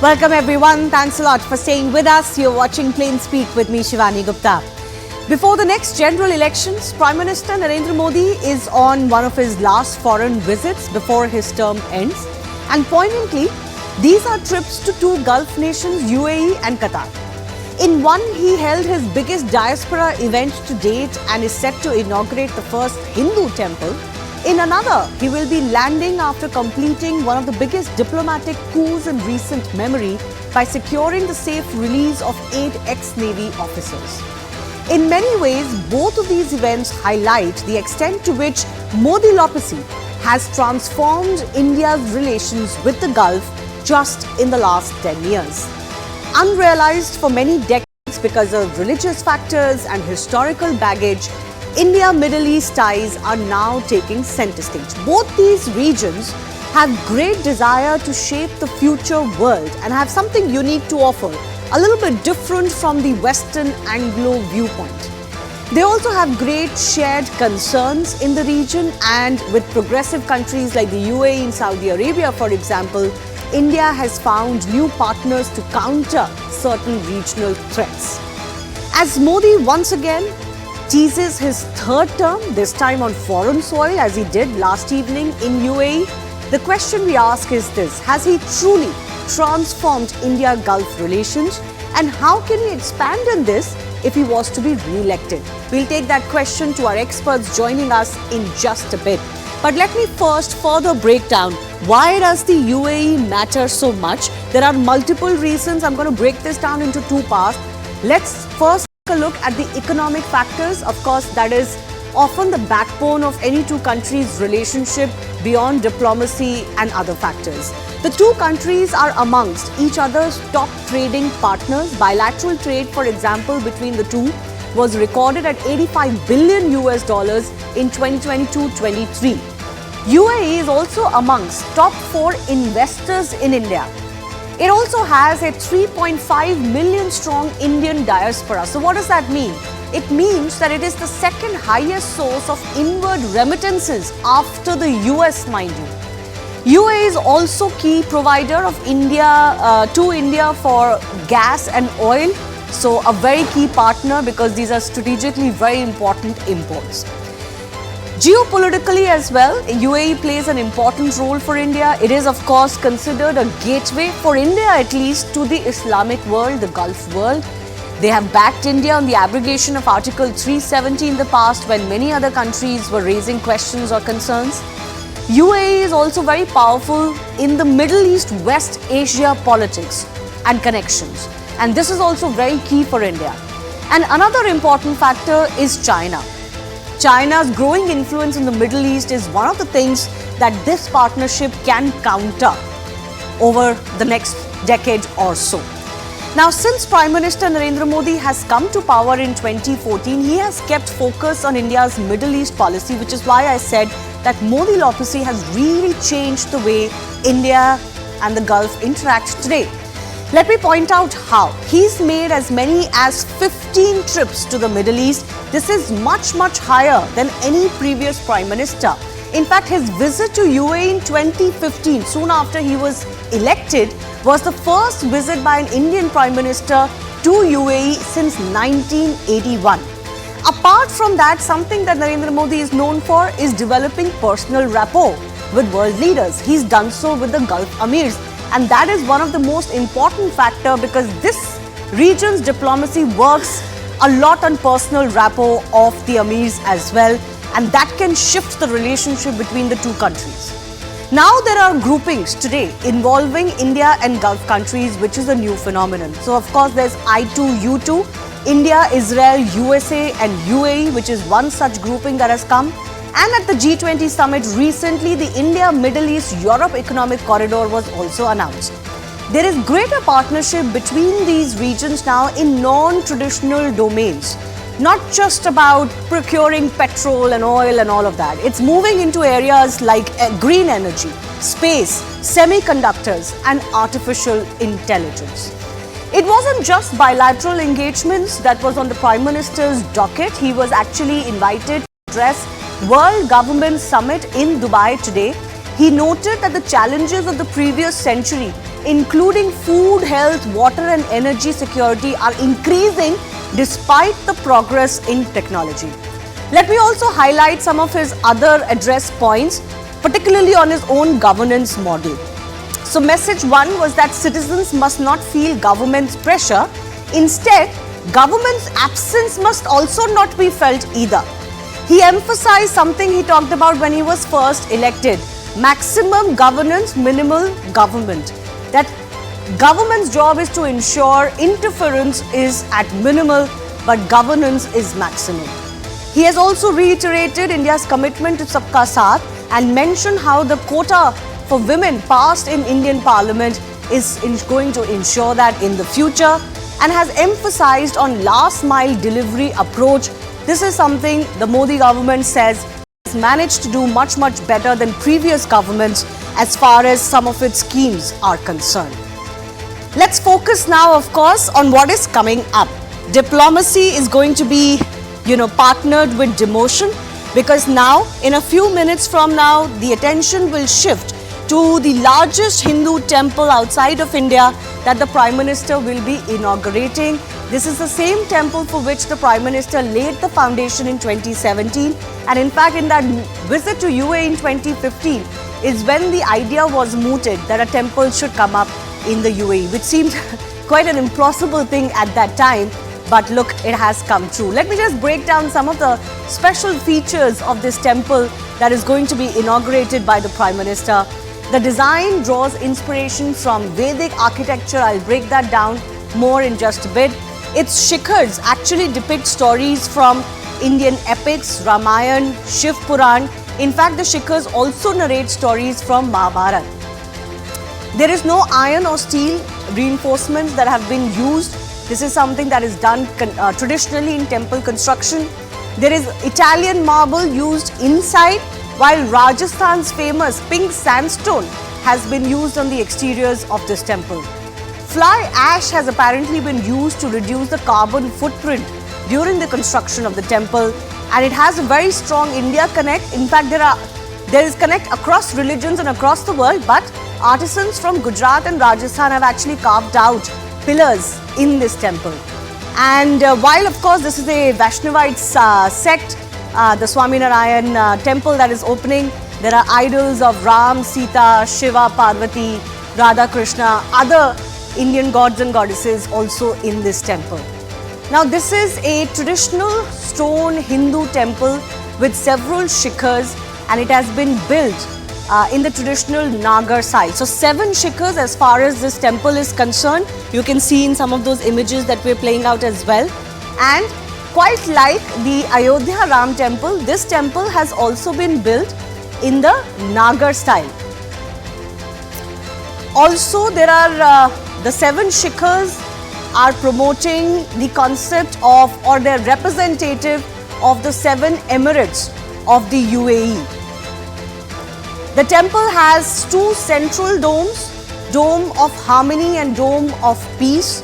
Welcome everyone. Thanks a lot for staying with us. You're watching Plain Speak with me, Shivani Gupta. Before the next general elections, Prime Minister Narendra Modi is on one of his last foreign visits before his term ends. And poignantly, these are trips to two Gulf nations, UAE and Qatar. In one, he held his biggest diaspora event to date and is set to inaugurate the first Hindu temple. In another, he will be landing after completing one of the biggest diplomatic coups in recent memory by securing the safe release of 8 ex-Navy officers. In many ways, both of these events highlight the extent to which Modi-lopathy has transformed India's relations with the Gulf just in the last 10 years. Unrealized for many decades because of religious factors and historical baggage, India-Middle East ties are now taking center stage. Both these regions have great desire to shape the future world and have something unique to offer, a little bit different from the Western Anglo viewpoint. They also have great shared concerns in the region, and with progressive countries like the UAE and Saudi Arabia, for example, India has found new partners to counter certain regional threats. As Modi once again teases his third term, this time on foreign soil as he did last evening in UAE, the question we ask is this: has he truly transformed India-Gulf relations, and how can he expand on this if he was to be re-elected? We'll take that question to our experts joining us in just a bit. But let me first further break down, why does the UAE matter so much? There are multiple reasons. I'm going to break this down into two parts. Let's first take a look at the economic factors. Of course, that is often the backbone of any two countries' relationship beyond diplomacy and other factors. The two countries are amongst each other's top trading partners. Bilateral trade, for example, between the two was recorded at $85 billion in 2022-23. UAE is also amongst top 4 investors in India. It also has a 3.5 million strong Indian diaspora. So what does that mean? It means that it is the second highest source of inward remittances after the US, mind you. UAE is also key provider of to India for gas and oil. So a very key partner because these are strategically very important imports. Geopolitically as well, UAE plays an important role for India. It is, of course, considered a gateway for India, at least, to the Islamic world, the Gulf world. They have backed India on the abrogation of Article 370 in the past when many other countries were raising questions or concerns. UAE is also very powerful in the Middle East, West Asia politics and connections. And this is also very key for India. And another important factor is China. China's growing influence in the Middle East is one of the things that this partnership can counter over the next decade or so. Now, since Prime Minister Narendra Modi has come to power in 2014, he has kept focus on India's Middle East policy, which is why I said that Modi-lopathy has really changed the way India and the Gulf interact today. Let me point out how. He's made as many as 15 trips to the Middle East. This is much, much higher than any previous Prime Minister. In fact, his visit to UAE in 2015, soon after he was elected, was the first visit by an Indian Prime Minister to UAE since 1981. Apart from that, something that Narendra Modi is known for is developing personal rapport with world leaders. He's done so with the Gulf Emirs. And that is one of the most important factors because this region's diplomacy works a lot on personal rapport of the Emirs as well. And that can shift the relationship between the two countries. Now there are groupings today involving India and Gulf countries, which is a new phenomenon. So of course there's I2U2, India, Israel, USA and UAE, which is one such grouping that has come. And at the G20 summit recently, the India-Middle East-Europe Economic Corridor was also announced. There is greater partnership between these regions now in non-traditional domains. Not just about procuring petrol and oil and all of that. It's moving into areas like green energy, space, semiconductors and artificial intelligence. It wasn't just bilateral engagements that was on the Prime Minister's docket. He was actually invited to address World Government Summit in Dubai today. He noted that the challenges of the previous century, including food, health, water and energy security, are increasing despite the progress in technology. Let me also highlight some of his other address points, particularly on his own governance model. So message one was that citizens must not feel government's pressure. Instead, government's absence must also not be felt either. He emphasized something he talked about when he was first elected: maximum governance, minimal government. That government's job is to ensure interference is at minimal, but governance is maximum. He has also reiterated India's commitment to Sabka Saath and mentioned how the quota for women passed in Indian Parliament is going to ensure that in the future, and has emphasized on last mile delivery approach. This is something the Modi government says has managed to do much better than previous governments as far as some of its schemes are concerned. Let's focus now, of course, on what is coming up. Diplomacy is going to be, partnered with demotion, because now, in a few minutes from now, the attention will shift to the largest Hindu temple outside of India that the Prime Minister will be inaugurating. This is the same temple for which the Prime Minister laid the foundation in 2017. And in fact, in that visit to UAE in 2015 is when the idea was mooted that a temple should come up in the UAE, which seemed quite an impossible thing at that time. But look, it has come true. Let me just break down some of the special features of this temple that is going to be inaugurated by the Prime Minister. The design draws inspiration from Vedic architecture. I'll break that down more in just a bit. Its shikhars actually depict stories from Indian epics, Ramayana, Shiv Puran. In fact, the shikhars also narrate stories from Mahabharata. There is no iron or steel reinforcements that have been used. This is something that is done traditionally in temple construction. There is Italian marble used inside, while Rajasthan's famous pink sandstone has been used on the exteriors of this temple. Fly ash has apparently been used to reduce the carbon footprint during the construction of the temple, and it has a very strong India connect. In fact, there is connect across religions and across the world, but artisans from Gujarat and Rajasthan have actually carved out pillars in this temple. And while of course this is a Vaishnavite sect, the Swaminarayan temple that is opening, there are idols of Ram, Sita, Shiva, Parvati, Radha, Krishna, other Indian gods and goddesses also in this temple. Now this is a traditional stone Hindu temple with several shikhars, and it has been built in the traditional Nagar style. So 7 shikhars as far as this temple is concerned. You can see in some of those images that we're playing out as well. And quite like the Ayodhya Ram temple, this temple has also been built in the Nagar style. Also, there are the 7 shikhars are promoting the concept of, or they're representative of, the 7 emirates of the UAE. The temple has 2 central domes, Dome of Harmony and Dome of Peace.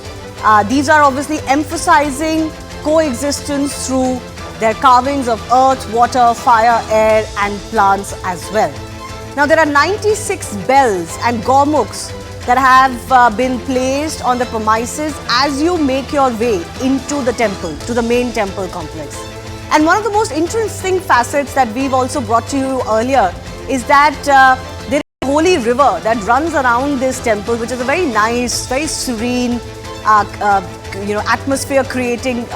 These are obviously emphasizing coexistence through their carvings of earth, water, fire, air and plants as well. Now there are 96 bells and gormukhs that have been placed on the premises as you make your way into the temple, to the main temple complex. And one of the most interesting facets that we've also brought to you earlier is that there is a holy river that runs around this temple, which is a very nice, very serene, atmosphere creating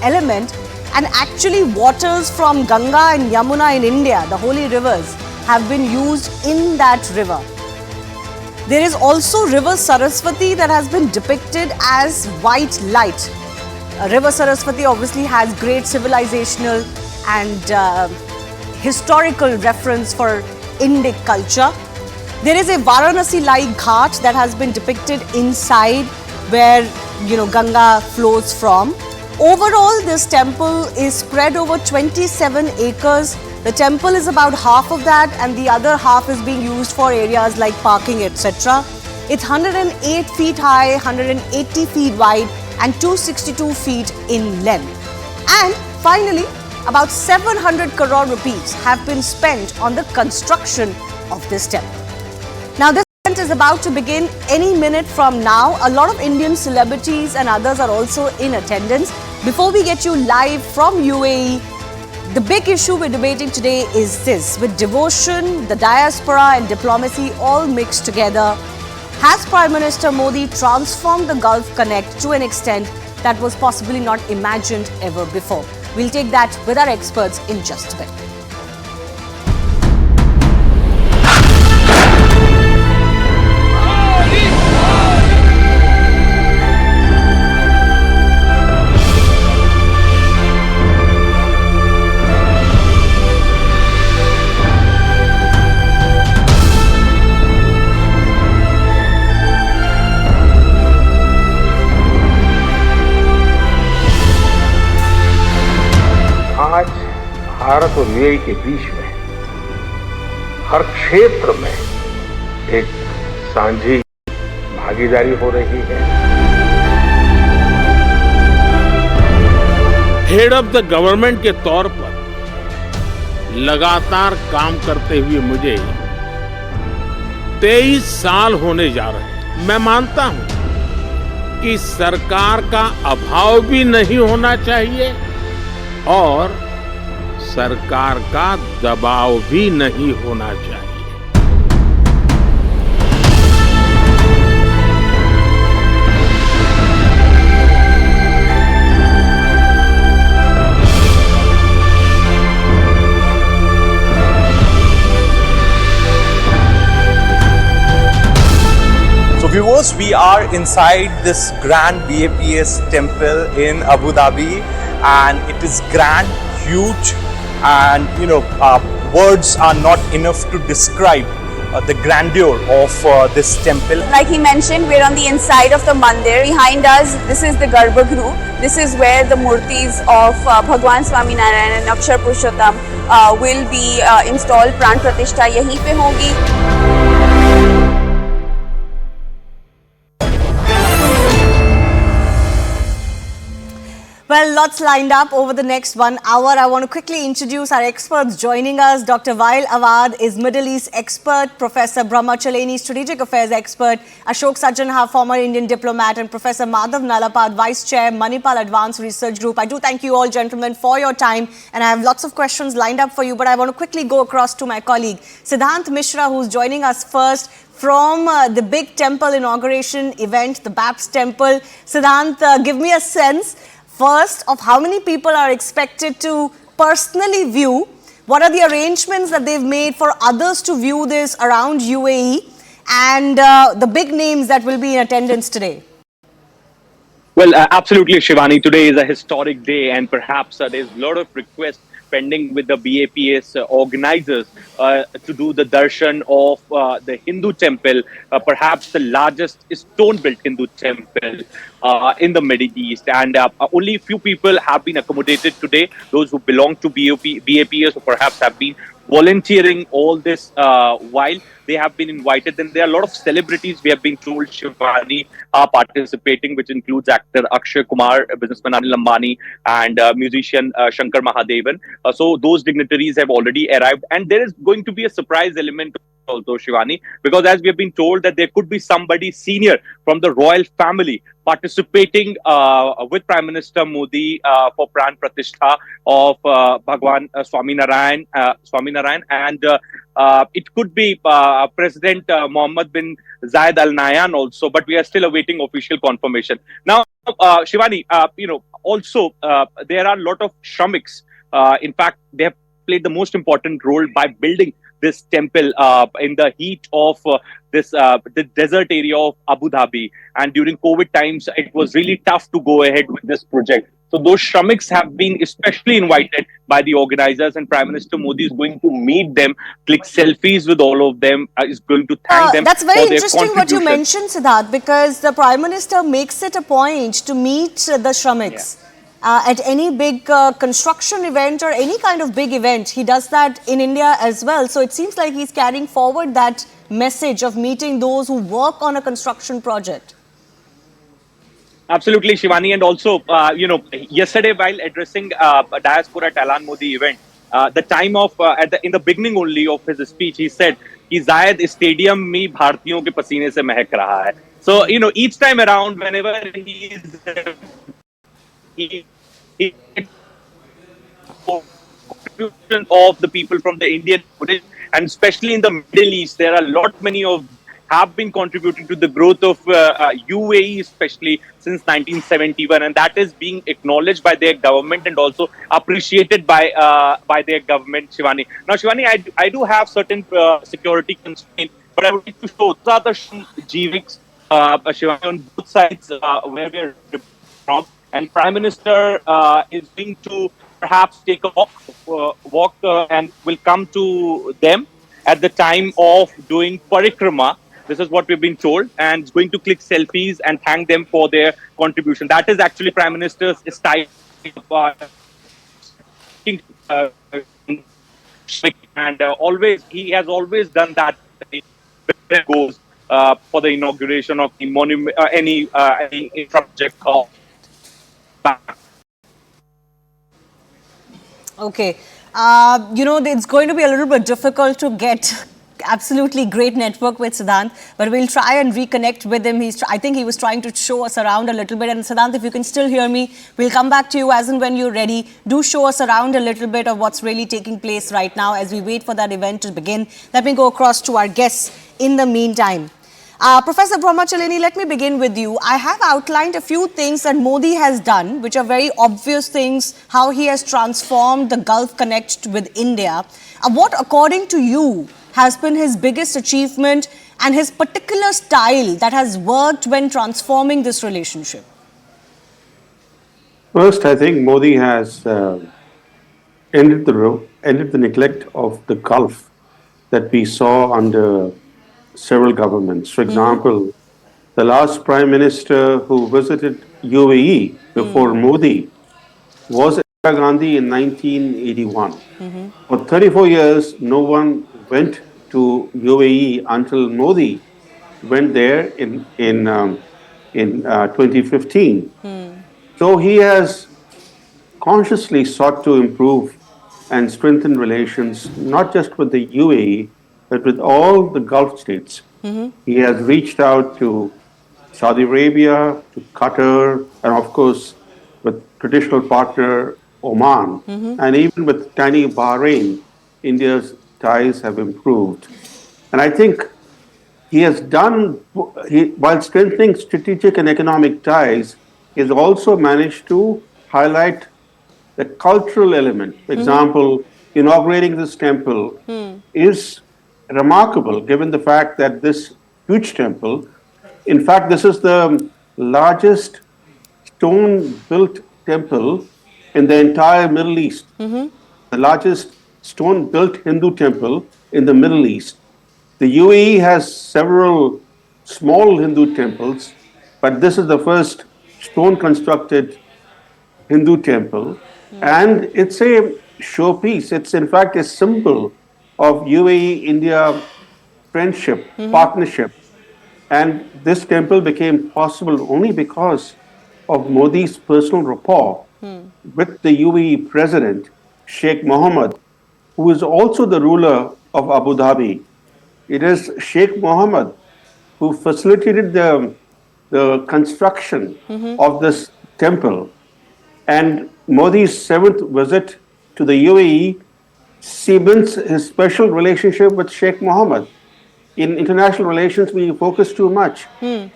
element, and actually waters from Ganga and Yamuna in India, the holy rivers, have been used in that river. There is also River Saraswati that has been depicted as white light. River Saraswati obviously has great civilizational and historical reference for Indic culture. There is a Varanasi-like ghat that has been depicted inside where Ganga flows from. Overall, this temple is spread over 27 acres. The temple is about half of that, and the other half is being used for areas like parking, etc. It's 108 feet high, 180 feet wide and 262 feet in length. And finally, about 700 crore rupees have been spent on the construction of this temple. Now, this event is about to begin any minute from now. A lot of Indian celebrities and others are also in attendance. Before we get you live from UAE, the big issue we're debating today is this. With devotion, the diaspora and diplomacy all mixed together, has Prime Minister Modi transformed the Gulf Connect to an extent that was possibly not imagined ever before? We'll take that with our experts in just a bit. आज भारत और UAE के बीच में हर क्षेत्र में एक साझी भागीदारी हो रही है। हेड ऑफ द गवर्नमेंट के तौर पर लगातार काम करते हुए मुझे 23 साल होने जा रहे हैं। मैं मानता हूं कि सरकार का अभाव भी नहीं होना चाहिए और सरकार का दबाव भी नहीं होना चाहिए। So viewers, we are inside this grand BAPS temple in Abu Dhabi, and it is grand, huge, and words are not enough to describe the grandeur of this temple. Like he mentioned, we're on the inside of the mandir. Behind us, this is the Garbhagriha. This is where the murtis of Bhagwan Swaminarayan and Akshar Purushottam will be installed. Pran Pratishtha yahi pe hogi. Well, lots lined up over the next 1 hour. I want to quickly introduce our experts joining us. Dr. Wael Awad is Middle East expert, Professor Brahma Chaleni, Strategic Affairs expert, Ashok Sajjanha, former Indian diplomat, and Professor Madhav Nalapad, Vice Chair, Manipal Advanced Research Group. I do thank you all, gentlemen, for your time, and I have lots of questions lined up for you, but I want to quickly go across to my colleague, Siddhant Mishra, who's joining us first from the big temple inauguration event, the BAPS temple. Siddhant, give me a sense first of how many people are expected to personally view. What are the arrangements that they've made for others to view this around UAE, and the big names that will be in attendance today? Well, absolutely, Shivani. Today is a historic day, and perhaps there's a lot of requests pending with the BAPS organizers to do the darshan of the Hindu temple, perhaps the largest stone-built Hindu temple in the Middle East. And only a few people have been accommodated today, those who belong to BAPS or perhaps have been volunteering all this while they have been invited. Then there are a lot of celebrities, we have been told, Shivani, are participating, which includes actor Akshay Kumar, businessman Ahlan Modi, and musician Shankar Mahadevan. So those dignitaries have already arrived, and there is going to be a surprise element also, Shivani, because as we have been told that there could be somebody senior from the royal family participating with Prime Minister Modi for Pran Pratishtha of Bhagwan Swaminarayan, and it could be President Mohamed bin Zayed Al Nahyan also, but we are still awaiting official confirmation. Now, Shivani, also there are a lot of Shramiks. In fact, they have played the most important role by building this temple in the heat of the desert area of Abu Dhabi. And during COVID times, it was really tough to go ahead with this project. So those Shramiks have been especially invited by the organizers, and Prime Minister Modi is going to meet them, click selfies with all of them, is going to thank them. That's very interesting what you mentioned, Siddharth, because the Prime Minister makes it a point to meet the Shramiks. Yeah. At any big construction event or any kind of big event. He does that in India as well. So it seems like he's carrying forward that message of meeting those who work on a construction project. Absolutely, Shivani, and also, yesterday while addressing a Diaspora at Ahlan Modi event, the time of in the beginning only of his speech, he said, "कि Zayed stadium में भारतीयों के पसीने से महक रहा है." So, each time around, whenever he contribution of the people from the Indian origin, and especially in the Middle East, there are a lot many of have been contributing to the growth of UAE, especially since 1971, and that is being acknowledged by their government and also appreciated by their government. Shivani, now Shivani, I do have certain security constraints, but I would like to show those are the GVICs, Shivani, on both sides where we are from, and Prime Minister is going to perhaps take a walk and will come to them at the time of doing parikrama. This is what we've been told, and is going to click selfies and thank them for their contribution. That is actually Prime Minister's style. Uh, and always he has always done that. Where it goes for the inauguration of the monument, any project called. Okay. It's going to be a little bit difficult to get absolutely great network with Siddhant, but we'll try and reconnect with him. I think he was trying to show us around a little bit. And Siddhant, if you can still hear me, we'll come back to you as and when you're ready. Do show us around a little bit of what's really taking place right now as we wait for that event to begin. Let me go across to our guests in the meantime. Professor Brahmachalini, let me begin with you. I have outlined a few things that Modi has done, which are very obvious things, how he has transformed the Gulf Connect with India. What, according to you, has been his biggest achievement and his particular style that has worked when transforming this relationship? First, I think Modi has ended the neglect of the Gulf that we saw under several governments. For example, the last Prime Minister who visited UAE before Modi was Indira Gandhi in 1981. For 34 years, no one went to UAE until Modi went there in 2015. So he has consciously sought to improve and strengthen relations, not just with the UAE, but with all the Gulf states. He has reached out to Saudi Arabia, to Qatar, and of course, with traditional partner Oman, and even with tiny Bahrain, India's ties have improved. And I think he has done, while strengthening strategic and economic ties, he has also managed to highlight the cultural element. For example, inaugurating this temple is remarkable given the fact that this huge temple, in fact, this is the largest stone-built temple in the entire Middle East, the largest stone-built Hindu temple in the Middle East. The UAE has several small Hindu temples, but this is the first stone-constructed Hindu temple, and it's a showpiece. It's in fact a symbol of UAE-India friendship, partnership. And this temple became possible only because of Modi's personal rapport with the UAE president, Sheikh Mohammed, who is also the ruler of Abu Dhabi. It is Sheikh Mohammed who facilitated the construction of this temple. And Modi's 7th visit to the UAE cements his special relationship with Sheikh Mohammed. In international relations, we focus too much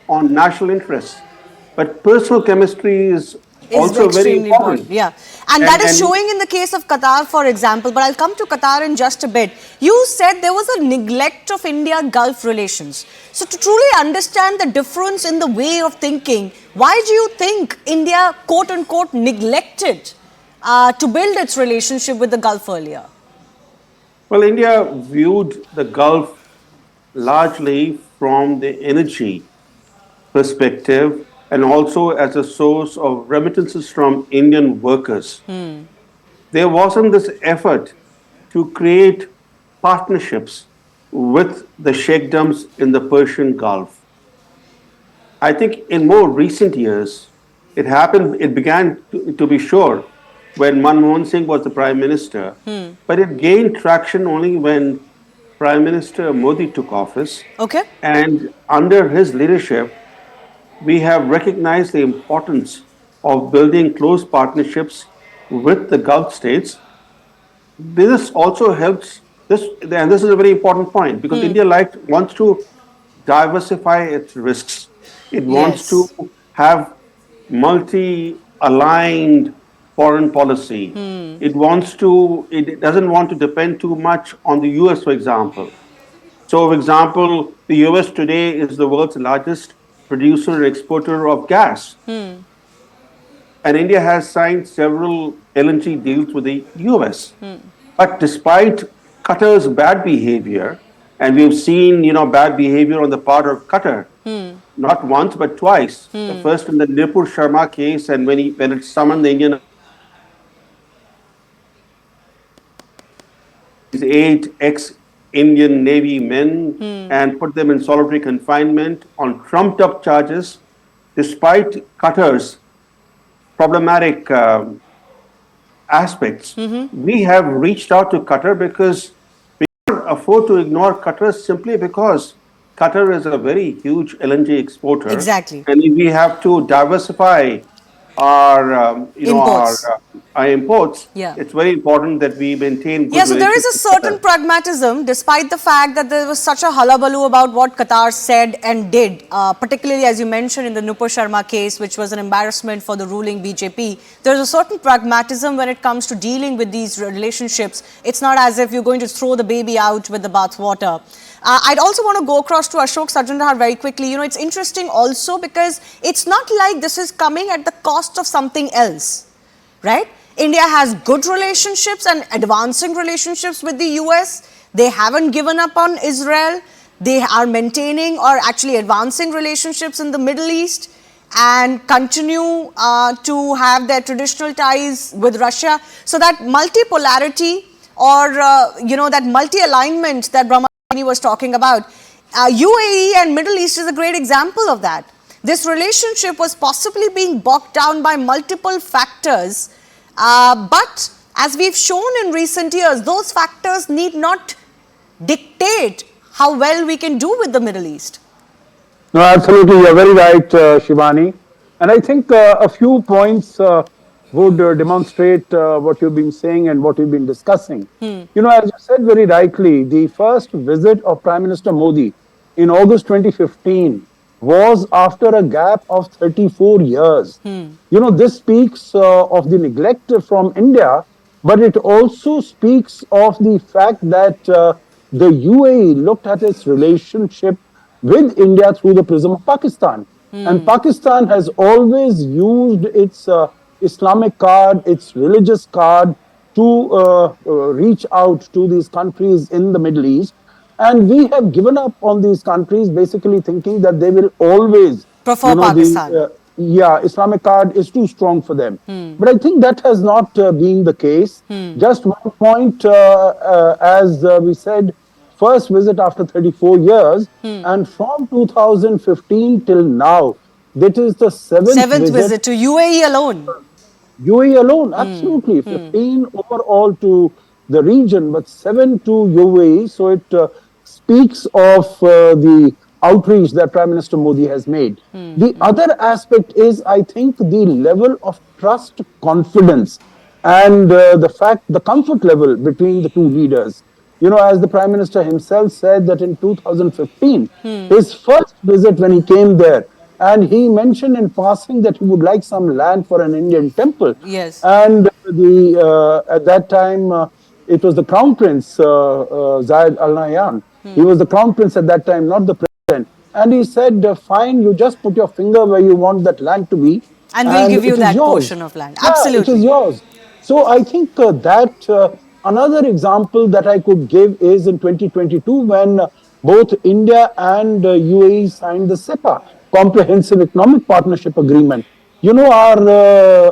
on national interests. But personal chemistry is also very important. Yeah. And that is showing in the case of Qatar, for example. But I'll come to Qatar in just a bit. You said there was a neglect of India-Gulf relations. So to truly understand the difference in the way of thinking, why do you think India, quote-unquote, neglected to build its relationship with the Gulf earlier? Well, India viewed the Gulf largely from the energy perspective and also as a source of remittances from Indian workers. There wasn't this effort to create partnerships with the sheikdoms in the Persian Gulf. I think in more recent years, It happened, it began to be sure when Manmohan Singh was the Prime Minister, but it gained traction only when Prime Minister Modi took office. Okay. And under his leadership, we have recognized the importance of building close partnerships with the Gulf states. This also helps this, and this is a very important point because India wants to diversify its risks. It wants to Yes. have multi-aligned foreign policy. It doesn't want to depend too much on the US, for example. So, for example, the US today is the world's largest producer and exporter of gas. And India has signed several LNG deals with the US. But despite Qatar's bad behavior, and we've seen, bad behavior on the part of Qatar, not once but twice. The first in the Nipur Sharma case, and when it summoned the Indian 8 ex-Indian Navy men and put them in solitary confinement on trumped-up charges, despite Qatar's problematic aspects. We have reached out to Qatar because we can't afford to ignore Qatar simply because Qatar is a very huge LNG exporter. Exactly. And we have to diversify our, Imports. our imports. Yeah. It's very important that we maintain good Yeah, so there is a relations with certain Qatar. pragmatism, despite the fact that there was such a hullabaloo about what Qatar said and did, particularly as you mentioned in the Nupur Sharma case, which was an embarrassment for the ruling BJP. There is a certain pragmatism when it comes to dealing with these relationships. It's not as if you're going to throw the baby out with the bathwater. I'd also want to go across to Ashok Sajjanhar very quickly. It's interesting also because it's not like this is coming at the cost of something else, right? India has good relationships and advancing relationships with the US. They haven't given up on Israel. They are maintaining or actually advancing relationships in the Middle East and continue to have their traditional ties with Russia. So that multipolarity or, that multi-alignment that Brahma was talking about, UAE and Middle East is a great example of that. This relationship was possibly being bogged down by multiple factors, but as we've shown in recent years, those factors need not dictate how well we can do with the Middle East. No, absolutely, you're very right, Shivani. And I think a few points would demonstrate what you've been saying and what you've been discussing. As you said very rightly, the first visit of Prime Minister Modi in August 2015 was after a gap of 34 years. This speaks of the neglect from India, but it also speaks of the fact that the UAE looked at its relationship with India through the prism of Pakistan. And Pakistan has always used its Islamic card, its religious card to reach out to these countries in the Middle East. And we have given up on these countries, basically thinking that they will always Prefer Pakistan. Islamic card is too strong for them. But I think that has not been the case. Just one point, as we said, first visit after 34 years, and from 2015 till now, that is the seventh visit to UAE alone. UAE alone, absolutely. 15 overall to the region, but 7 to UAE. So it speaks of the outreach that Prime Minister Modi has made. The other aspect is, I think, the level of trust, confidence, and the comfort level between the two leaders. As the Prime Minister himself said that in 2015, his first visit when he came there, and he mentioned in passing that he would like some land for an Indian temple. Yes. And at that time, it was the Crown Prince, Zayed Al Nahyan. He was the Crown Prince at that time, not the President. And he said, fine, you just put your finger where you want that land to be. And we'll give you that portion of land. Absolutely. Yeah, it is yours. So I think that another example that I could give is in 2022 when both India and UAE signed the CEPA, Comprehensive Economic Partnership Agreement. Our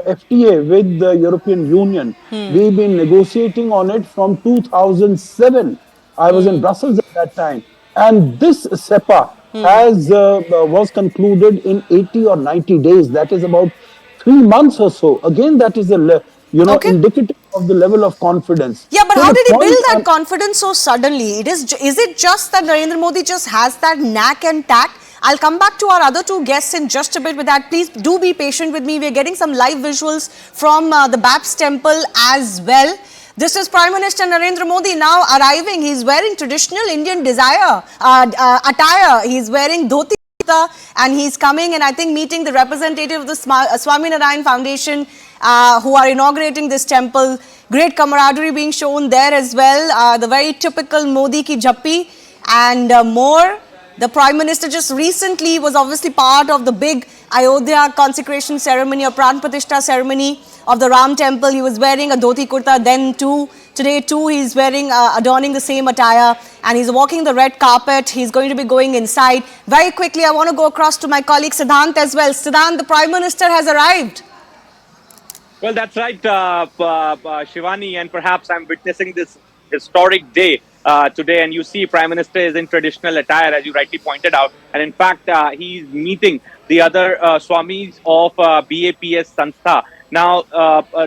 FTA with the European Union, we've been negotiating on it from 2007. I was in Brussels at that time. And this CEPA was concluded in 80 or 90 days. That is about 3 months or so. Again, that is Okay. indicative of the level of confidence. Yeah, but So how the did he build point that confidence so suddenly? Is it just that Narendra Modi just has that knack and tact? I'll come back to our other two guests in just a bit with that. Please do be patient with me. We're getting some live visuals from the BAPS temple as well. This is Prime Minister Narendra Modi now arriving. He's wearing traditional Indian attire. He's wearing dhoti and he's coming and I think meeting the representative of the Swaminarayan Foundation who are inaugurating this temple. Great camaraderie being shown there as well. The very typical Modi ki jappi and more. The Prime Minister just recently was obviously part of the big Ayodhya consecration ceremony or Pran Pratishtha ceremony of the Ram temple. He was wearing a dhoti kurta then too. Today too he's wearing, adorning the same attire and he's walking the red carpet. He's going to be going inside. Very quickly I want to go across to my colleague Siddhant as well. Siddhant, the Prime Minister has arrived. Well, that's right, Shivani, and perhaps I'm witnessing this historic day today, and you see Prime Minister is in traditional attire, as you rightly pointed out, and in fact, he's meeting the other Swamis of BAPS Sanstha. Now,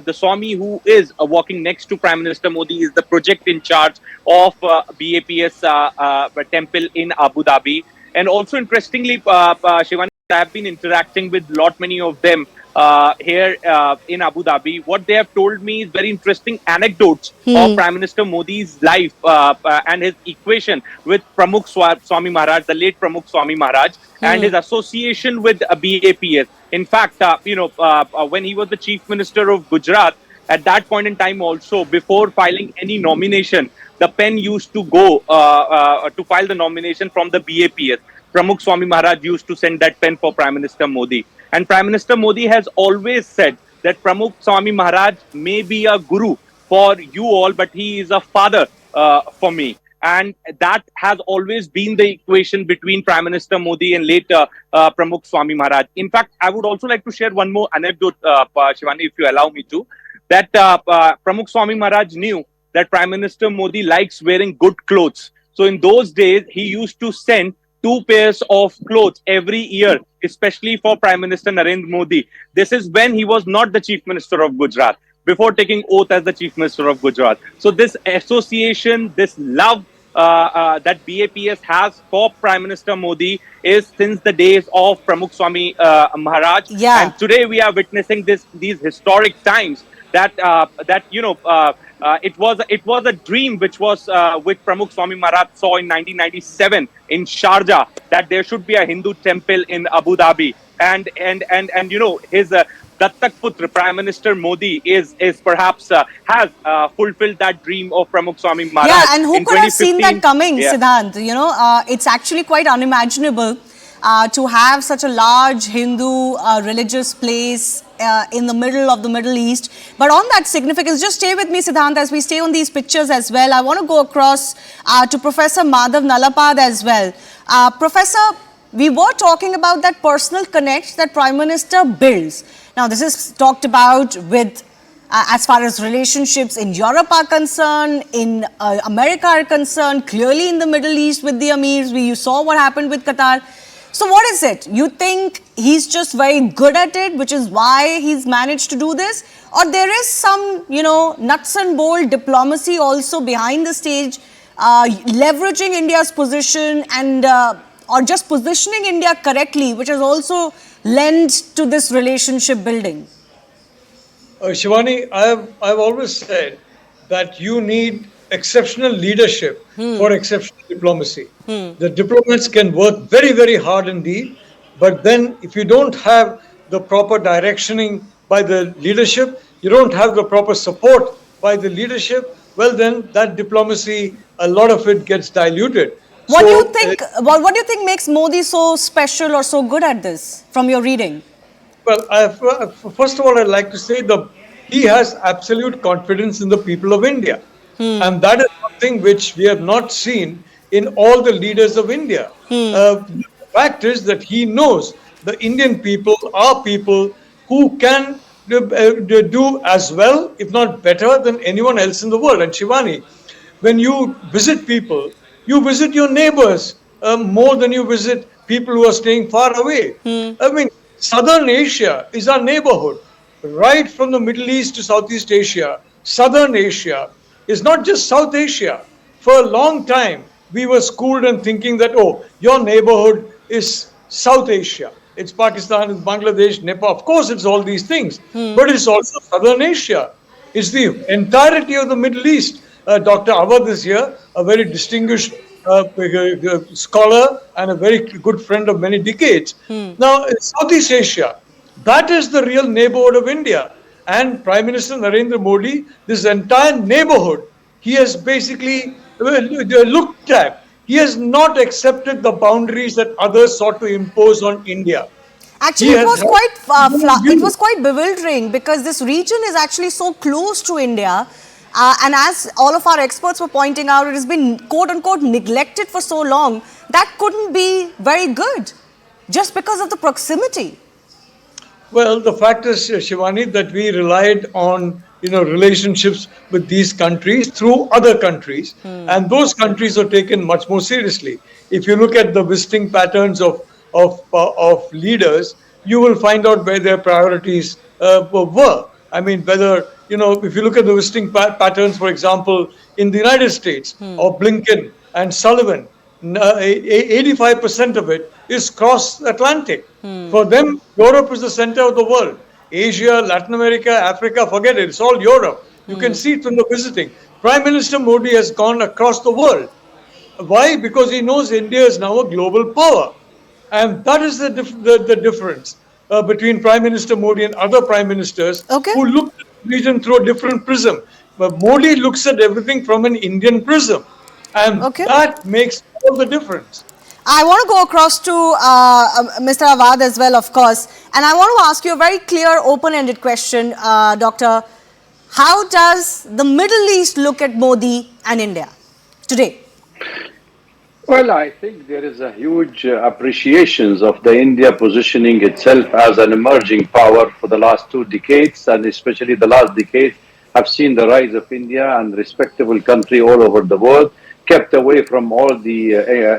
the Swami who is walking next to Prime Minister Modi is the project in charge of BAPS temple in Abu Dhabi. And also, interestingly, Shivani, I have been interacting with many of them here in Abu Dhabi. What they have told me is very interesting anecdotes of Prime Minister Modi's life and his equation with Pramukh Swami Maharaj, the late Pramukh Swami Maharaj, and his association with BAPS. In fact, when he was the Chief Minister of Gujarat, at that point in time also, before filing any nomination, the pen used to go to file the nomination from the BAPS. Pramukh Swami Maharaj used to send that pen for Prime Minister Modi. And Prime Minister Modi has always said that Pramukh Swami Maharaj may be a guru for you all, but he is a father for me. And that has always been the equation between Prime Minister Modi and later Pramukh Swami Maharaj. In fact, I would also like to share one more anecdote, Shivani, if you allow me to, that Pramukh Swami Maharaj knew that Prime Minister Modi likes wearing good clothes. So in those days, he used to send 2 pairs of clothes every year, especially for Prime Minister Narendra Modi. This is when he was not the Chief Minister of Gujarat, before taking oath as the Chief Minister of Gujarat. So this association, this love that BAPS has for Prime Minister Modi is since the days of Pramukh Swami Maharaj. Yeah. And today we are witnessing these historic times that it was a dream which Pramukh Swami Maharaj saw in 1997 in Sharjah, that there should be a Hindu temple in Abu Dhabi, and his Dattak Putra Prime Minister Modi is perhaps has fulfilled that dream of Pramukh Swami Maharaj. Yeah, and who could have seen that coming, Yeah. Siddhant? It's actually quite unimaginable to have such a large Hindu religious place in the middle of the Middle East. But on that significance, just stay with me, Siddhant, as we stay on these pictures as well. I want to go across to Professor Madhav Nalapad as well. Professor, we were talking about that personal connect that Prime Minister builds. Now, this is talked about with as far as relationships in Europe are concerned, in America are concerned, clearly in the Middle East with the Amirs. You saw what happened with Qatar. So what is it? You think he's just very good at it, which is why he's managed to do this? Or there is some, nuts and bolt diplomacy also behind the stage, leveraging India's position and or just positioning India correctly, which has also lent to this relationship building? Shivani, I've always said that you need exceptional leadership for exceptional diplomacy. The diplomats can work very, very hard indeed, but then if you don't have the proper directioning by the leadership, you don't have the proper support by the leadership, well then that diplomacy, a lot of it gets diluted. What do you think? What do you think makes Modi so special or so good at this, from your reading? Well, first of all, I'd like to say he has absolute confidence in the people of India. And that is something which we have not seen in all the leaders of India. The fact is that he knows the Indian people are people who can do as well, if not better, than anyone else in the world. And Shivani, when you visit people, you visit your neighbors more than you visit people who are staying far away. I mean, Southern Asia is our neighborhood. Right from the Middle East to Southeast Asia, Southern Asia is not just South Asia. For a long time, we were schooled in thinking that, oh, your neighborhood is South Asia. It's Pakistan, it's Bangladesh, Nepal. Of course, it's all these things. But it's also Southern Asia. It's the entirety of the Middle East. Dr. Awad is here, a very distinguished scholar and a very good friend of many decades. Now, Southeast Asia, that is the real neighborhood of India. And Prime Minister Narendra Modi, this entire neighborhood, he has basically looked at. He has not accepted the boundaries that others sought to impose on India. Actually, it was quite bewildering because this region is actually so close to India. And as all of our experts were pointing out, it has been quote-unquote neglected for so long. That couldn't be very good just because of the proximity. Well, the fact is, Shivani, that we relied on relationships with these countries through other countries, and those countries are taken much more seriously. If you look at the visiting patterns of leaders, you will find out where their priorities were. I mean, whether if you look at the visiting patterns, for example, in the United States, or Blinken and Sullivan, 85% of it is cross-Atlantic. For them, Europe is the center of the world. Asia, Latin America, Africa, forget it. It's all Europe. You can see it from the visiting. Prime Minister Modi has gone across the world. Why? Because he knows India is now a global power. And that is the difference between Prime Minister Modi and other prime ministers who look at the region through a different prism. But Modi looks at everything from an Indian prism. And that makes all the difference. I want to go across to Mr. Awad as well, of course. And I want to ask you a very clear, open-ended question, Doctor. How does the Middle East look at Modi and India today? Well, I think there is a huge appreciation of the India positioning itself as an emerging power for the last 2 decades, and especially the last decade have seen the rise of India and respectable country all over the world, kept away from all the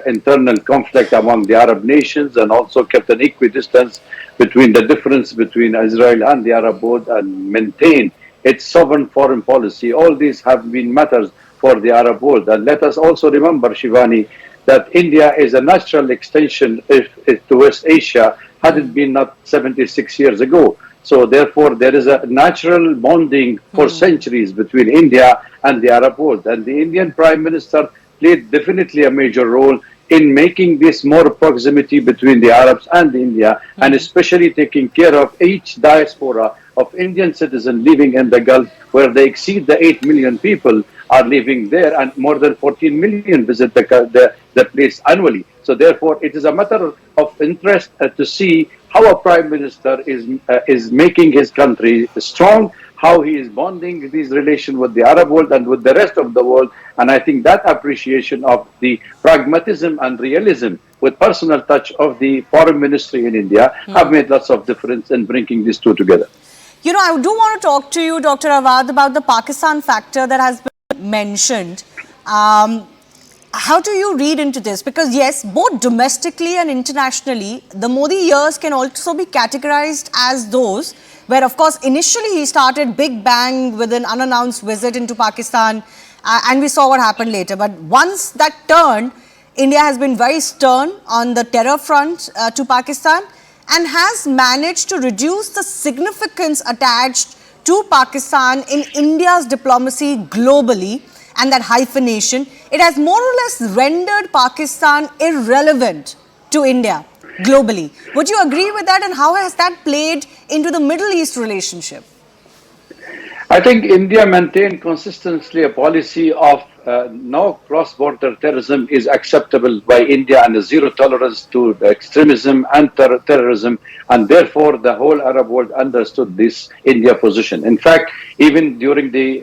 internal conflict among the Arab nations, and also kept an equidistance between the difference between Israel and the Arab world, and maintained its sovereign foreign policy. All these have been matters for the Arab world. And let us also remember, Shivani, that India is a natural extension to West Asia, had it been not 76 years ago. So therefore, there is a natural bonding for centuries between India and the Arab world. And the Indian Prime Minister played definitely a major role in making this more proximity between the Arabs and India, and especially taking care of each diaspora of Indian citizens living in the Gulf, where they exceed the 8 million people are living there, and more than 14 million visit the place annually. So therefore, it is a matter of interest to see how a prime minister is making his country strong, how he is bonding these relations with the Arab world and with the rest of the world. And I think that appreciation of the pragmatism and realism with personal touch of the foreign ministry in India have made lots of difference in bringing these two together. You know, I do want to talk to you, Dr. Awad, about the Pakistan factor that has been mentioned. How do you read into this? Because yes, both domestically and internationally, the Modi years can also be categorized as those where, of course, initially he started big bang with an unannounced visit into Pakistan, and we saw what happened later. But once that turned, India has been very stern on the terror front to Pakistan and has managed to reduce the significance attached to Pakistan in India's diplomacy globally, and that hyphenation. It has more or less rendered Pakistan irrelevant to India globally. Would you agree with that, and how has that played into the Middle East relationship? I think India maintained consistently a policy of no cross-border terrorism is acceptable by India, and a zero tolerance to extremism and terrorism, and therefore the whole Arab world understood this India position. In fact, even during the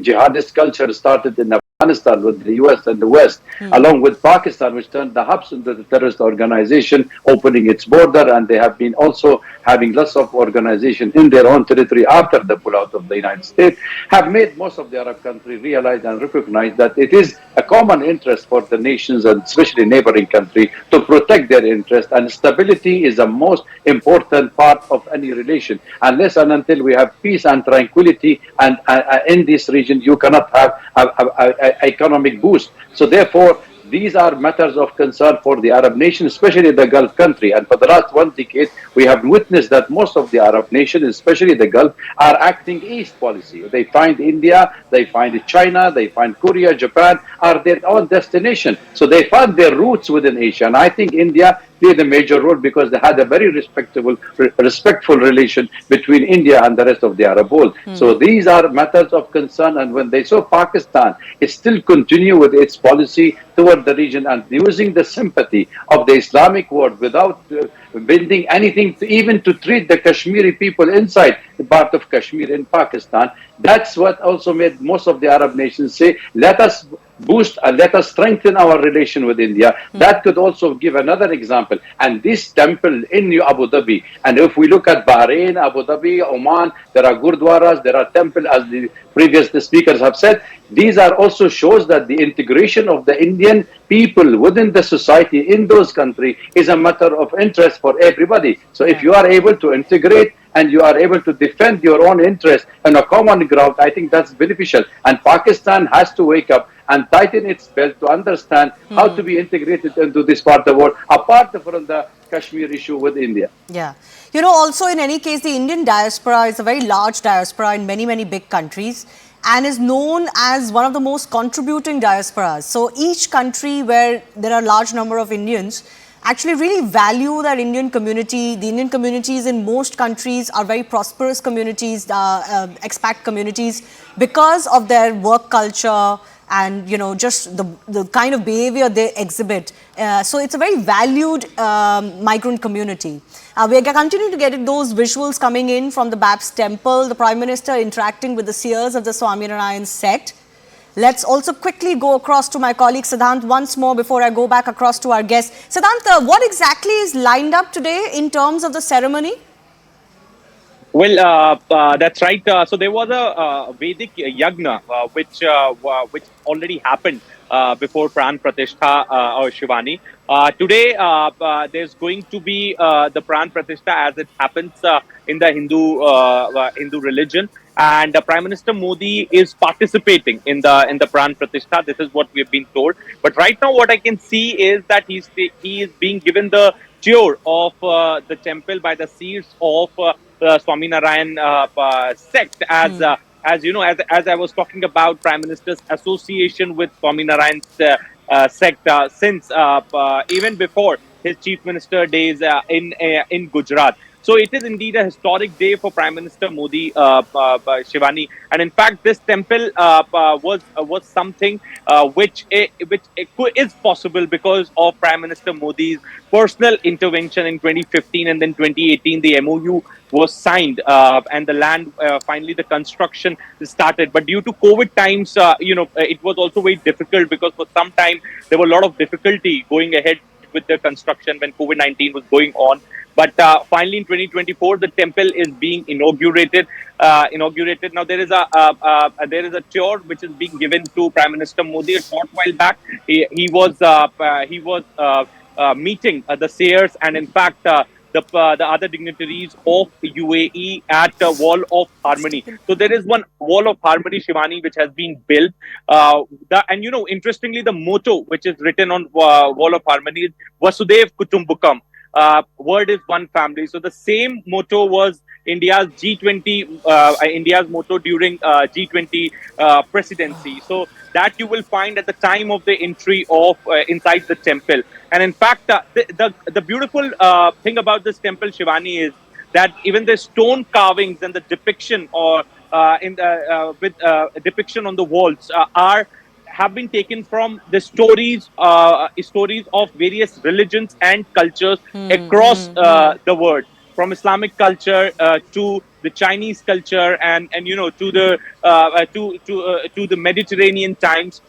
jihadist culture started in Afghanistan, Afghanistan with the US and the West, along with Pakistan, which turned the hubs into the terrorist organization, opening its border, and they have been also having lots of organization in their own territory after the pullout of the United States, have made most of the Arab countries realize and recognize that it is a common interest for the nations, and especially neighboring countries, to protect their interest, and stability is the most important part of any relation. Unless and until we have peace and tranquility and in this region, you cannot have a economic boost. So therefore, these are matters of concern for the Arab nation, especially the Gulf country. And for the last 1 decade, we have witnessed that most of the Arab nations, especially the Gulf, are acting east policy. They find India, they find China, they find Korea, Japan are their own destination. So they find their roots within Asia. And I think India played a major role because they had a very respectful relation between India and the rest of the Arab world. So these are matters of concern. And when they saw Pakistan, it still continue with its policy toward the region and using the sympathy of the Islamic world without building anything even to treat the Kashmiri people inside the part of Kashmir in Pakistan. That's what also made most of the Arab nations say, let us boost and let us strengthen our relation with India. That could also give another example. And this temple in Abu Dhabi, and if we look at Bahrain, Abu Dhabi, Oman, there are gurdwaras, there are temples, as the previous speakers have said. These are also shows that the integration of the Indian people within the society in those countries is a matter of interest for everybody. So if you are able to integrate and you are able to defend your own interest on a common ground, I think that's beneficial. And Pakistan has to wake up and tighten its belt to understand how to be integrated into this part of the world, apart from the Kashmir issue with India. Yeah. You know, also in any case, the Indian diaspora is a very large diaspora in many, many big countries and is known as one of the most contributing diasporas. So each country where there are a large number of Indians actually really value their Indian community. The Indian communities in most countries are very prosperous communities, expat communities, because of their work culture and, you know, just the kind of behavior they exhibit. So it's a very valued migrant community. We are continuing to get those visuals coming in from the BAPS temple, the Prime Minister interacting with the seers of the Swaminarayan sect. Let's also quickly go across to my colleague Siddhant once more before I go back across to our guest. Siddhant, what exactly is lined up today in terms of the ceremony? Well, that's right. So there was a Vedic yagna which already happened before Pran Pratishtha or Shivani. Today, there's going to be the Pran Pratishtha as it happens in the Hindu religion. And Prime Minister Modi is participating in the Pran Pratishtha. This is what we have been told. But right now, what I can see is that he is being given the tour of the temple by the seers of the Swaminarayan sect. As you know, as I was talking about Prime Minister's association with Swaminarayan sect since even before his Chief Minister days in Gujarat. So it is indeed a historic day for Prime Minister Modi, Shivani, and in fact, this temple was something which is possible because of Prime Minister Modi's personal intervention in 2015, and then 2018 the MOU was signed, and the land finally the construction started. But due to COVID times, it was also very difficult because for some time there were a lot of difficulty going ahead with the construction when COVID-19 was going on. But finally, in 2024, the temple is being inaugurated. Now there is a tour which is being given to Prime Minister Modi a short while back. He was meeting the seers and in fact the other dignitaries of UAE at Wall of Harmony. So there is one Wall of Harmony, Shivani, which has been built. And interestingly, the motto which is written on Wall of Harmony is Vasudev Kutumbukam. Word is one family. So the same motto was India's India's motto during G20 presidency. So that you will find at the time of the entry of inside the temple. And in fact, the beautiful thing about this temple, Shivani, is that even the stone carvings and the depiction or depiction on the walls have been taken from the stories of various religions and cultures across the world, from Islamic culture to the Chinese culture and to the Mediterranean times.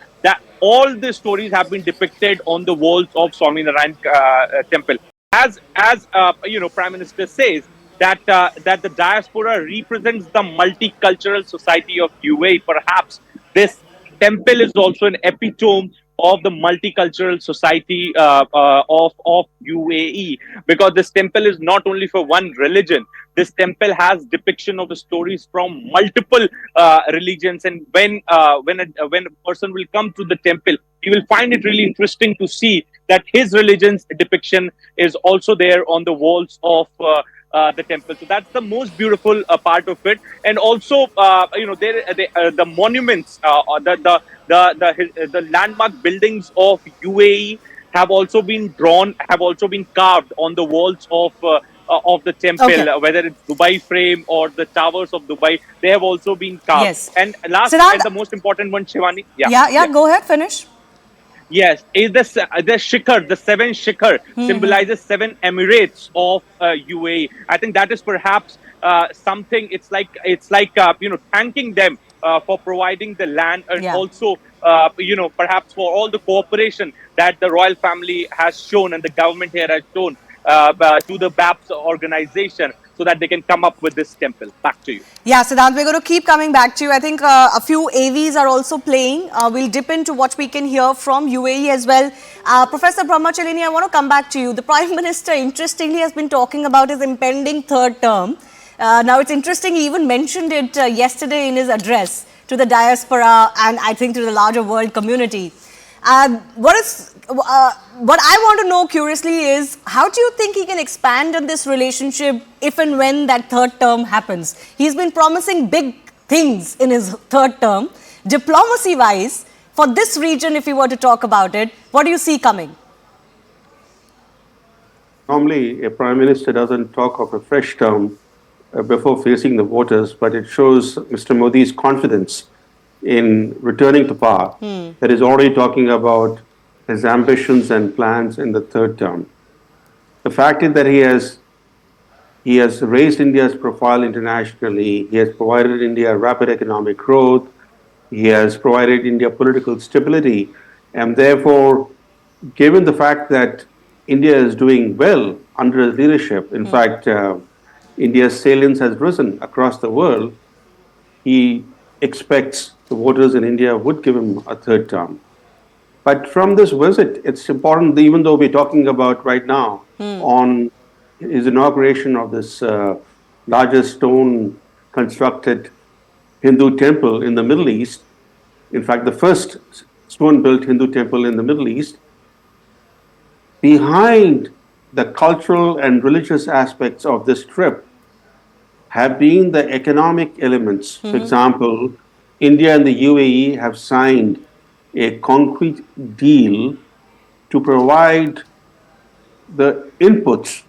all the stories have been depicted on the walls of Swaminarayan temple. As Prime Minister says that the diaspora represents the multicultural society of UAE. Perhaps this temple is also an epitome of the multicultural society of UAE, because this temple is not only for one religion. This temple has depiction of the stories from multiple religions, and when a person will come to the temple, he will find it really interesting to see that his religion's depiction is also there on the walls of the temple. So that's the most beautiful part of it. And also, the monuments, the landmark buildings of UAE have also been drawn, have also been carved on the walls of the temple. Okay. Whether it's Dubai frame or the towers of Dubai, they have also been carved. Yes. And last Siddharth- and the most important one, Shivani. Yeah, go ahead, finish. Yes, is the Shikhar, the seven Shikhar symbolizes seven Emirates of UAE. I think that is perhaps something. It's like thanking them for providing the land, and also perhaps for all the cooperation that the royal family has shown and the government here has shown to the BAPS organization, so that they can come up with this temple. Back to you. Yeah, Siddharth, we're going to keep coming back to you. I think a few AVs are also playing. We'll dip into what we can hear from UAE as well. Professor Brahmachalini, I want to come back to you. The Prime Minister, interestingly, has been talking about his impending third term. Now, it's interesting, he even mentioned it yesterday in his address to the diaspora and I think to the larger world community. What I want to know curiously is, how do you think he can expand on this relationship if and when that third term happens? He's been promising big things in his third term. Diplomacy-wise, for this region, if you were to talk about it, what do you see coming? Normally, a prime minister doesn't talk of a fresh term before facing the voters, but it shows Mr. Modi's confidence in returning to power, that is already talking about his ambitions and plans in the third term. The fact is that he has raised India's profile internationally. He has provided India rapid economic growth. He has provided India political stability. And therefore, given the fact that India is doing well under his leadership, in fact, India's salience has risen across the world, he expects the voters in India would give him a third term. But from this visit, it's important, even though we're talking about right now on his inauguration of this largest stone constructed Hindu temple in the Middle East, in fact, the first stone built Hindu temple in the Middle East, behind the cultural and religious aspects of this trip have been the economic elements. For example, India and the UAE have signed a concrete deal to provide the inputs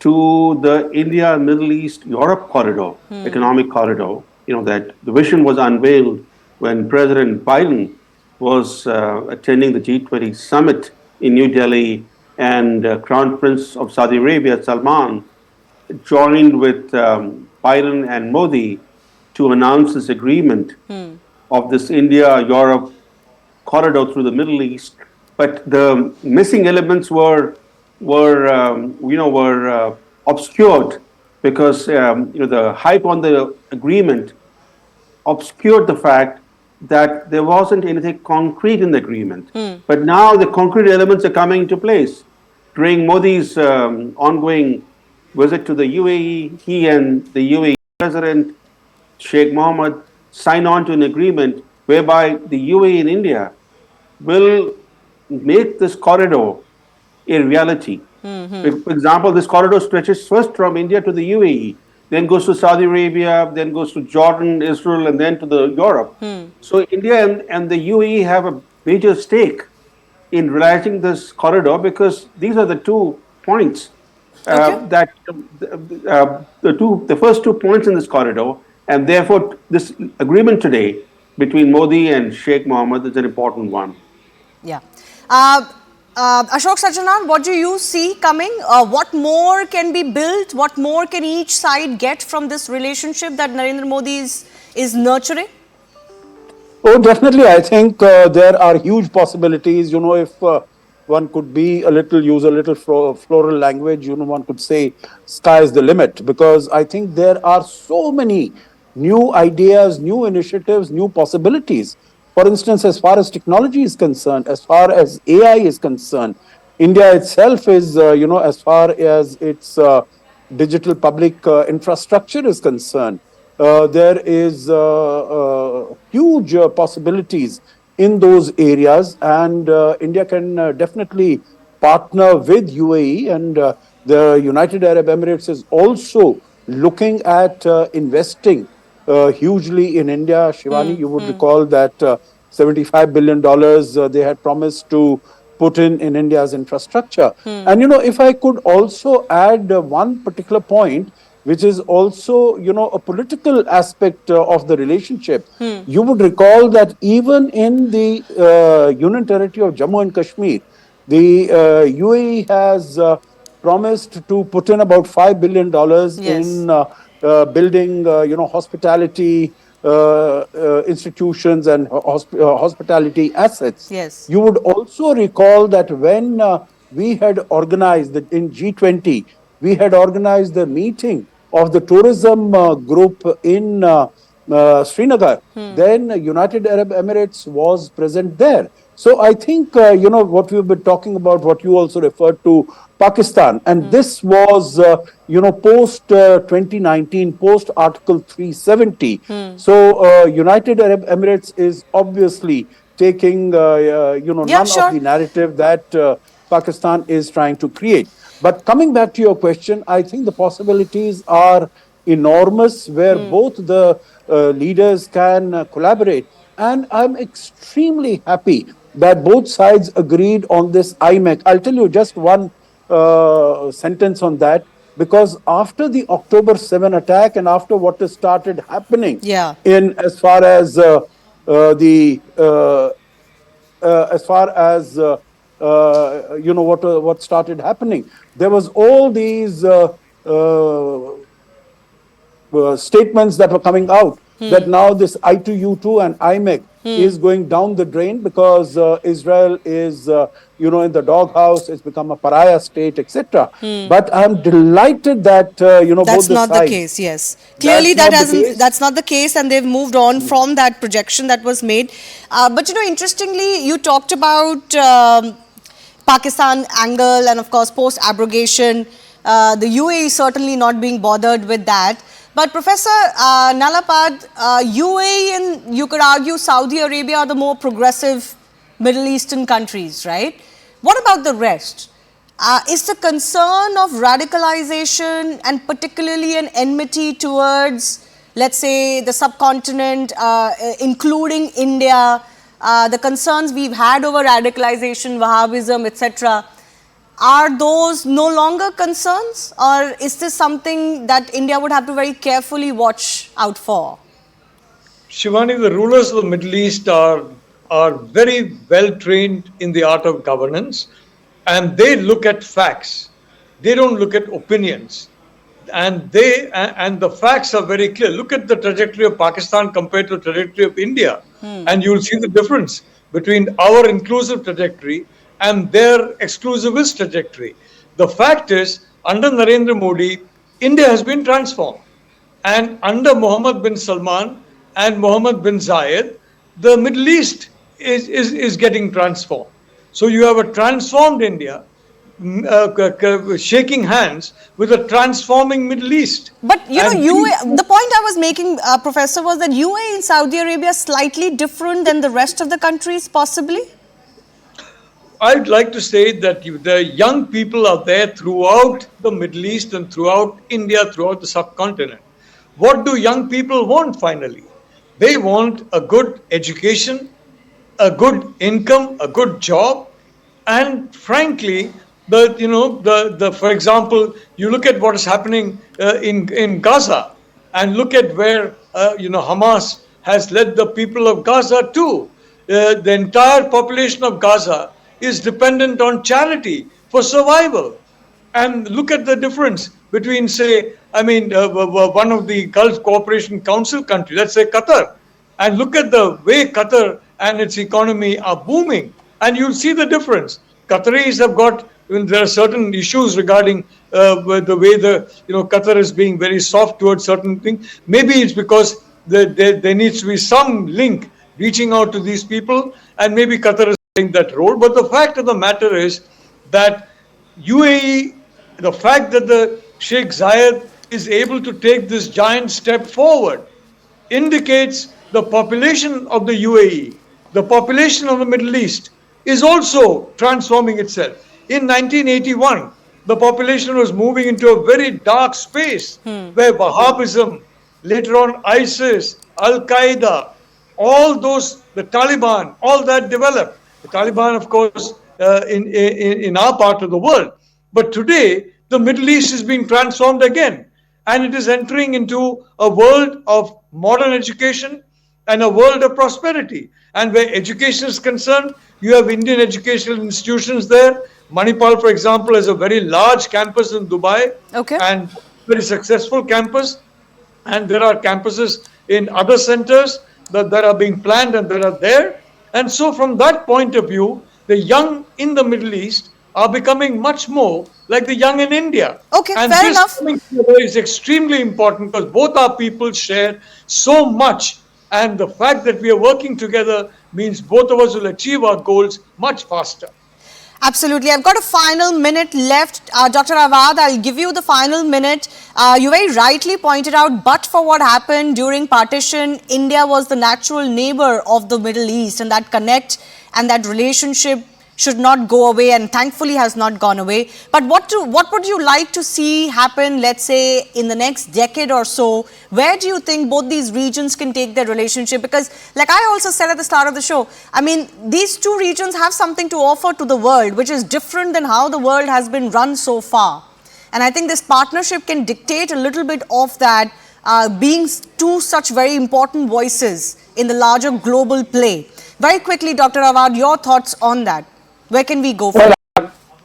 to the India, Middle East, Europe corridor, economic corridor. You know, that the vision was unveiled when President Biden was attending the G20 summit in New Delhi, and Crown Prince of Saudi Arabia, Salman, joined with Biden and Modi to announce this agreement of this India-Europe corridor through the Middle East. But the missing elements were obscured because the hype on the agreement obscured the fact that there wasn't anything concrete in the agreement. But now the concrete elements are coming into place. During Modi's ongoing visit to the UAE, he and the UAE President Sheikh Mohamed signed on to an agreement whereby the UAE and India will make this corridor a reality. For example, this corridor stretches first from India to the UAE, then goes to Saudi Arabia, then goes to Jordan, Israel, and then to the Europe. So India and the UAE have a major stake in realizing this corridor, because these are the 2 points that the first 2 points in this corridor, and therefore this agreement today between Modi and Sheikh Mohammed is an important one. Yeah. Ashok Sajanan, what do you see coming? What more can be built? What more can each side get from this relationship that Narendra Modi is nurturing? Oh, definitely. I think there are huge possibilities. If one could use a little floral language, one could say sky is the limit, because I think there are so many new ideas, new initiatives, new possibilities. For instance, as far as technology is concerned, as far as AI is concerned, India itself is, as far as its digital public infrastructure is concerned, there is huge possibilities in those areas, and India can definitely partner with UAE, and the United Arab Emirates is also looking at investing hugely in India. Shivani, you would recall that $75 billion they had promised to put in India's infrastructure. And, if I could also add one particular point, which is also, a political aspect of the relationship. You would recall that even in the Union Territory of Jammu and Kashmir, the UAE has promised to put in about $5 billion Yes. in building, hospitality institutions and hospitality assets. Yes. You would also recall that when we had organized in G20, we had organized the meeting of the tourism group in Srinagar. Then United Arab Emirates was present there. So I think, what we've been talking about, what you also referred to, Pakistan, and this was, post 2019, post Article 370. So United Arab Emirates is obviously taking, Yeah, none of sure. the narrative that Pakistan is trying to create. But coming back to your question, I think the possibilities are enormous, where both the leaders can collaborate. And I'm extremely happy that both sides agreed on this IMEC. I'll tell you just one sentence on that, because after the October 7 attack and after what has started happening Yeah. in as far as the as far as what started happening, there was all these statements that were coming out that now this I2U2 and IMEC is going down the drain, because Israel is, in the doghouse, it's become a pariah state, etc. But I'm delighted that, both That's the not the sides. case, yes. Clearly, That's not the case. that's not the case, and they've moved on from that projection that was made. But, interestingly, you talked about Pakistan angle and, of course, post-abrogation, the UAE certainly not being bothered with that. But Professor Nalapad, UAE and you could argue Saudi Arabia are the more progressive Middle Eastern countries, right? What about the rest? Is the concern of radicalization and particularly an enmity towards, let's say, the subcontinent, including India, the concerns we've had over radicalization, Wahhabism, etc., are those no longer concerns, or is this something that India would have to very carefully watch out for? Shivani, the rulers of the Middle East are very well trained in the art of governance, and they look at facts. They don't look at opinions. And the facts are very clear. Look at the trajectory of Pakistan compared to the trajectory of India, and you'll see the difference between our inclusive trajectory and their exclusivist trajectory. The fact is, under Narendra Modi, India has been transformed. And under Mohammed bin Salman and Mohammed bin Zayed, the Middle East is getting transformed. So you have a transformed India shaking hands with a transforming Middle East. But, the point I was making, Professor, was that UAE and Saudi Arabia are slightly different than the rest of the countries, possibly? I'd like to say that the young people are there throughout the Middle East and throughout India, throughout the subcontinent. What do young people want finally? They want a good education, a good income, a good job, and frankly, for example, you look at what is happening in Gaza, and look at where Hamas has led the people of Gaza to. The entire population of Gaza is dependent on charity for survival. And look at the difference between, say, one of the Gulf Cooperation Council countries, let's say Qatar, and look at the way Qatar and its economy are booming, and you'll see the difference. Qataris have got, there are certain issues regarding the way Qatar is being very soft towards certain things. Maybe it's because there needs to be some link reaching out to these people, and maybe Qatar is playing that role. But the fact of the matter is that UAE, the fact that the Sheikh Zayed is able to take this giant step forward indicates the population of the UAE, the population of the Middle East is also transforming itself. In 1981, the population was moving into a very dark space where Wahhabism, later on ISIS, Al-Qaeda, all those, the Taliban, all that developed. The Taliban, of course, in our part of the world. But today, the Middle East is being transformed again. And it is entering into a world of modern education and a world of prosperity. And where education is concerned, you have Indian educational institutions there. Manipal, for example, has a very large campus in Dubai. Okay. And very successful campus. And there are campuses in other centers that are being planned and that are there. And so from that point of view, the young in the Middle East are becoming much more like the young in India. Okay, and fair this enough. coming together is extremely important because both our people share so much. And the fact that we are working together means both of us will achieve our goals much faster. Absolutely. I've got a final minute left. Dr. Awad, I'll give you the final minute. You very rightly pointed out, but for what happened during partition, India was the natural neighbor of the Middle East, and that connect and that relationship should not go away, and thankfully has not gone away. But what would you like to see happen, let's say, in the next decade or so? Where do you think both these regions can take their relationship? Because like I also said at the start of the show, I mean, these two regions have something to offer to the world, which is different than how the world has been run so far. And I think this partnership can dictate a little bit of that, being two such very important voices in the larger global play. Very quickly, Dr. Awad, your thoughts on that. Where can we go from?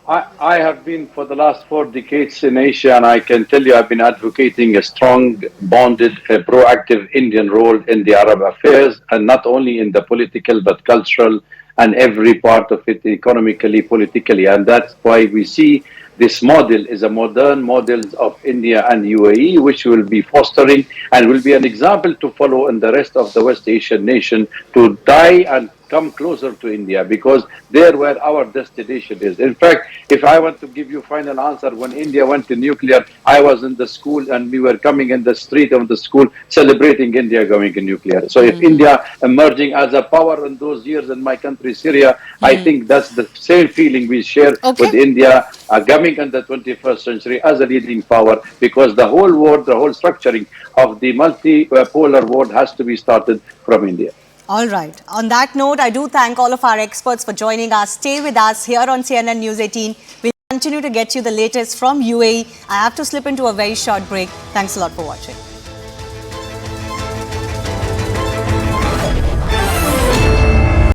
I have been for the last 4 decades in Asia, and I can tell you I've been advocating a strong, bonded, proactive Indian role in the Arab affairs, and not only in the political but cultural and every part of it, economically, politically. And that's why we see this model is a modern model of India and UAE, which will be fostering and will be an example to follow in the rest of the West Asian nation to die and come closer to India, because there where our destination is. In fact, if I want to give you final answer, when India went to nuclear, I was in the school and we were coming in the street of the school celebrating India going to nuclear. So if India emerging as a power in those years in my country, Syria, I think that's the same feeling we share with India coming in the 21st century as a leading power, because the whole world, the whole structuring of the multipolar world has to be started from India. All right. On that note, I do thank all of our experts for joining us. Stay with us here on CNN News 18. We'll continue to get you the latest from UAE. I have to slip into a very short break. Thanks a lot for watching.